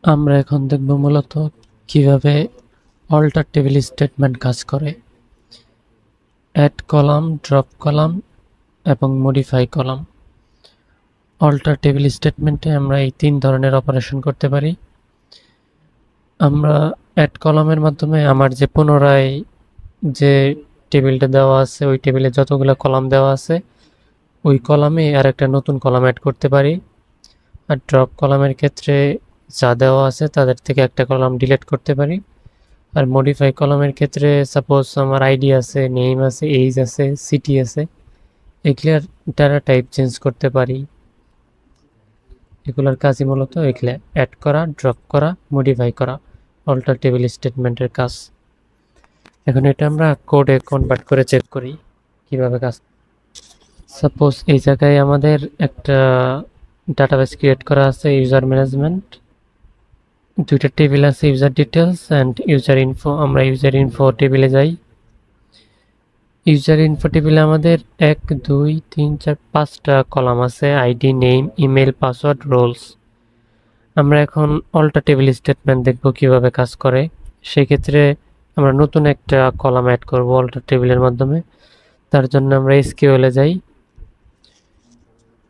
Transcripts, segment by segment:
আমরা এখন দেখব মূলত কিভাবে অল্টার টেবিল স্টেটমেন্ট কাজ করে। অ্যাড কলাম, ড্রপ কলাম এবং মডিফাই কলাম। অল্টার টেবিল স্টেটমেন্টে আমরা এই 3 ধরনের অপারেশন করতে পারি। আমরা অ্যাড কলামের মাধ্যমে আমার যে পুনরায় যে টেবিলটা দেওয়া আছে ওই টেবিলে যতগুলো কলাম দেওয়া আছে ওই কলামে আর একটা নতুন কলাম অ্যাড করতে পারি। আর ড্রপ কলামের ক্ষেত্রে যা দেওয়া আছে তাদের থেকে একটা কলাম ডিলিট করতে পারি। আর মডিফাই কলামের ক্ষেত্রে সাপোজ আমার আইডি আছে, নেম আছে, এইজ আছে, সিটি আছে, এগুলার ডাটা টাইপ চেঞ্জ করতে পারি। এগুলোর কাজই মূলত এগুলা অ্যাড করা, ড্রপ করা, মডিফাই করা, অল্টার টেবিল স্টেটমেন্টের কাজ। এখন এটা আমরা কোডে কনভার্ট করে চেক করি কিভাবে কাজ। সাপোজ এই জায়গায় আমাদের একটা ডাটাবেস ক্রিয়েট করা আছে, ইউজার ম্যানেজমেন্ট, দুইটা টেবিল আছে, user details and user info. আমরা ইউজার ইনফো টেবিলে যাই। ইউজার ইনফো টেবিলে আমাদের 1 2 3 4 5টা কলাম আছে, ID, name, email, password, roles. আমরা এখন অল্টার টেবিল স্টেটমেন্ট দেখব কিভাবে কাজ করে। সেক্ষেত্রে আমরা নতুন একটা কলাম অ্যাড করব অল্টার টেবিলের মাধ্যমে। তার জন্য আমরা এসকিউএল এ যাই,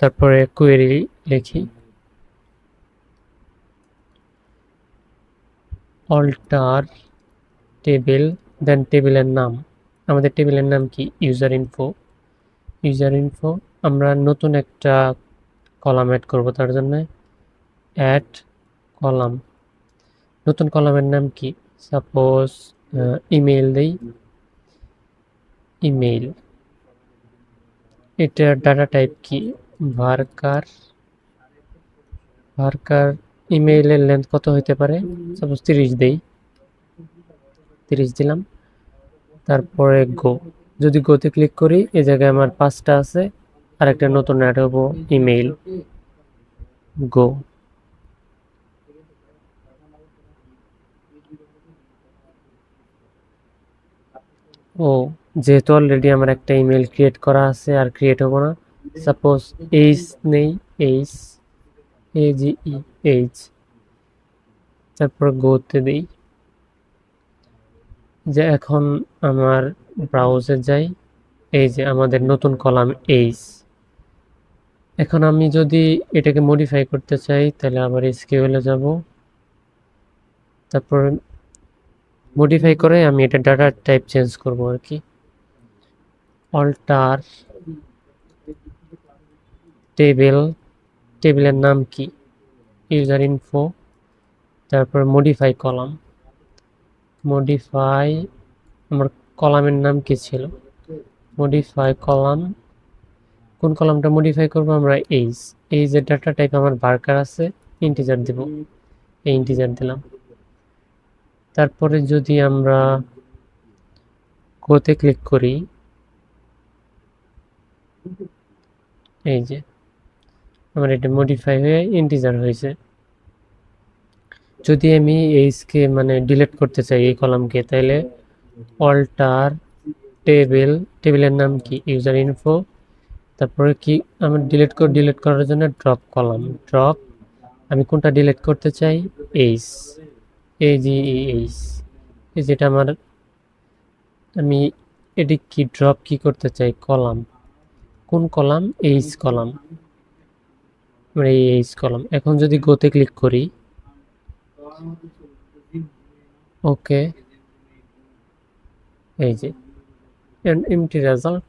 তারপরে কোয়েরি লিখি অল্টার টেবিল, দেন টেবিলের নাম। আমাদের টেবিলের নাম কি? User info. ইউজার ইনফো আমরা নতুন একটা কলাম অ্যাড করব, তার জন্য অ্যাড কলাম। নতুন কলামের নাম কি? সাপোজ ইমেল দেই, ইমেল। এটার ডাটা টাইপ কি? ভার্কার। ভার্কার ইমেইলের লেন্থ কত হইতে পারে? সাপোজ 30 দেই, 30 দিলাম। তারপরে গো। যদি গোতে ক্লিক করি এই জায়গায় আমার 5টা আছে, আর একটা নতুন অ্যাড হবো ইমেইল। গো। ও, যেহেতু অলরেডি আমার একটা ইমেল ক্রিয়েট করা আছে আর ক্রিয়েট হবো না। সাপোজ এইচ নেই, এইচ, AGE, এইচ। তারপর গোতে দেই। যে এখন আমার ব্রাউজার যাই, এই যে আমাদের নতুন কলাম এইচ। এখন আমি যদি এটাকে মডিফাই করতে চাই তাহলে আবার এসকিউএল এ যাব, তারপর মডিফাই করে আমি এটা ডাটা টাইপ চেঞ্জ করব আর কি। অল্টার টেবিল, টেবিলের নাম কি? User info. তারপর মডিফাই কলাম। মডিফাই, আমার কলামের নাম কি ছিল? Modify column. কোন কলামটা মডিফাই করব আমরা? এইজ। এইজের ডাটা টাইপ আমার ভার্কার আছে, ইন্টিজার দেব, এই ইন্টিজার দিলাম। তারপরে যদি আমরা গোতে ক্লিক করি, এই যে আমার এটা মডিফাই হয়ে ইন্টিজার হয়েছে। যদি আমি এইজকে মানে ডিলিট করতে চাই এই কলামকে, তাহলে অল্টার টেবিল, টেবিলের নাম কি? User info. তারপরে কি আমার ডিলিট করার জন্য ড্রপ কলাম। ড্রপ, আমি কোনটা ডিলিট করতে চাই? H, AGEH। এই যেটা আমার, আমি এটি কি ড্রপ কি করতে চাই? কলাম। কোন কলাম? এইচ কলাম, এই এইচ কলাম। এখন যদি গোতে ক্লিক করি, ওকে, এই যে এমটি রেজাল্ট,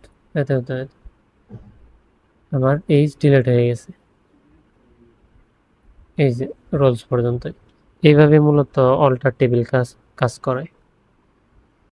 আমার এইচ ডিলিট হয়ে গেছে। এই যে রোলস পর্যন্ত। এইভাবে মূলত অল্টার টেবিল কাজ করে।